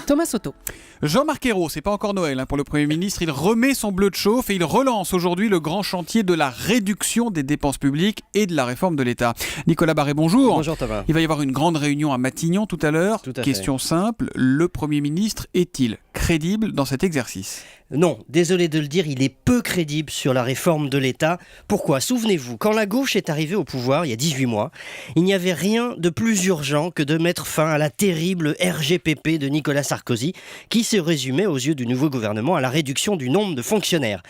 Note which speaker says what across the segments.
Speaker 1: Thomas Soto.
Speaker 2: Jean-Marc Ayrault, c'est pas encore Noël pour le Premier ministre, il remet son bleu de chauffe et il relance aujourd'hui le grand chantier de la réduction des dépenses publiques et de la réforme de l'État. Nicolas Barré, bonjour.
Speaker 3: Bonjour Thomas.
Speaker 2: Il va y avoir une grande réunion à Matignon tout à l'heure.
Speaker 3: Tout à
Speaker 2: Question simple, le Premier ministre est-il crédible dans cet exercice ?
Speaker 3: Non, désolé de le dire, il est peu crédible sur la réforme de l'État. Pourquoi ? Souvenez-vous, quand la gauche est arrivée au pouvoir, il y a 18 mois, il n'y avait rien de plus urgent que de mettre fin à la terrible RGPP de Nicolas Sarkozy, qui se résumait aux yeux du nouveau gouvernement à la réduction du nombre de fonctionnaires.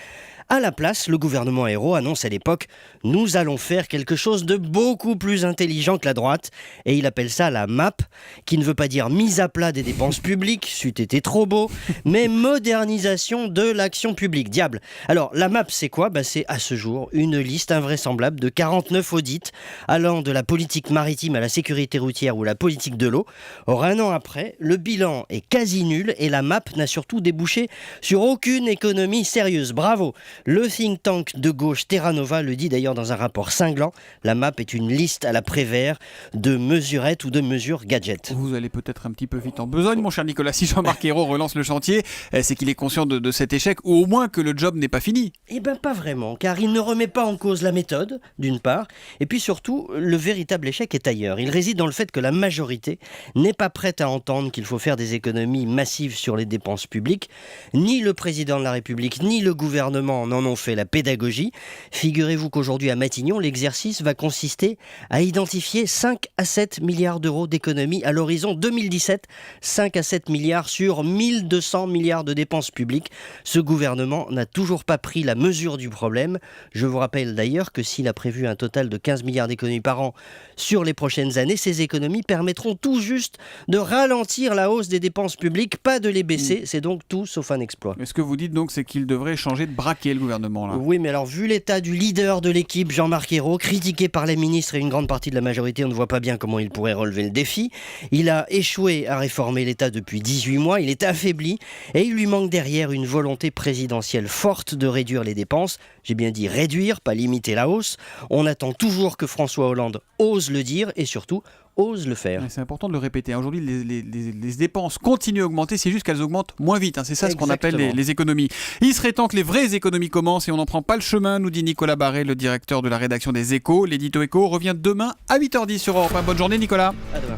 Speaker 3: À la place, le gouvernement Ayrault annonce à l'époque « Nous allons faire quelque chose de beaucoup plus intelligent que la droite » et il appelle ça la MAP, qui ne veut pas dire mise à plat des dépenses publiques, c'eût été trop beau, mais modernisation de l'action publique. Diable. Alors, la MAP, c'est quoi ? C'est à ce jour une liste invraisemblable de 49 audits allant de la politique maritime à la sécurité routière ou la politique de l'eau. Or, un an après, le bilan est quasi nul et la MAP n'a surtout débouché sur aucune économie sérieuse. Bravo ! Le think tank de gauche Terra Nova le dit d'ailleurs dans un rapport cinglant. La MAP est une liste à la Prévert de mesurettes ou de mesures gadgets.
Speaker 2: Vous allez peut-être un petit peu vite en besogne, mon cher Nicolas. Si Jean-Marc Ayrault relance le chantier, c'est qu'il est conscient de cet échec, ou au moins que le job n'est pas fini.
Speaker 3: Eh bien pas vraiment, car il ne remet pas en cause la méthode, d'une part, et puis surtout, le véritable échec est ailleurs. Il réside dans le fait que la majorité n'est pas prête à entendre qu'il faut faire des économies massives sur les dépenses publiques. Ni le président de la République, ni le gouvernement en ont fait la pédagogie. Figurez-vous qu'aujourd'hui à Matignon, l'exercice va consister à identifier 5 à 7 milliards d'euros d'économies à l'horizon 2017. 5 à 7 milliards sur 1200 milliards de dépenses publiques. Ce gouvernement n'a toujours pas pris la mesure du problème. Je vous rappelle d'ailleurs que s'il a prévu un total de 15 milliards d'économies par an sur les prochaines années, ces économies permettront tout juste de ralentir la hausse des dépenses publiques, pas de les baisser. C'est donc tout sauf un exploit.
Speaker 2: Mais ce que vous dites donc, c'est qu'il devrait changer de braquet, le gouvernement, là.
Speaker 3: Oui, mais alors vu l'état du leader de l'équipe, Jean-Marc Ayrault, critiqué par les ministres et une grande partie de la majorité, on ne voit pas bien comment il pourrait relever le défi. Il a échoué à réformer l'État depuis 18 mois, il est affaibli et il lui manque derrière une volonté présidentielle forte de réduire les dépenses. J'ai bien dit réduire, pas limiter la hausse. On attend toujours que François Hollande ose le dire et surtout ose le faire.
Speaker 2: C'est important de le répéter. Aujourd'hui, les dépenses continuent à augmenter, c'est juste qu'elles augmentent moins vite. C'est ça ce qu'on appelle les économies. Il serait temps que les vraies économies commencent et on n'en prend pas le chemin, nous dit Nicolas Barré, le directeur de la rédaction des Échos. L'édito Écho revient demain à 8h10 sur Europe 1. Bonne journée, Nicolas.
Speaker 3: À demain.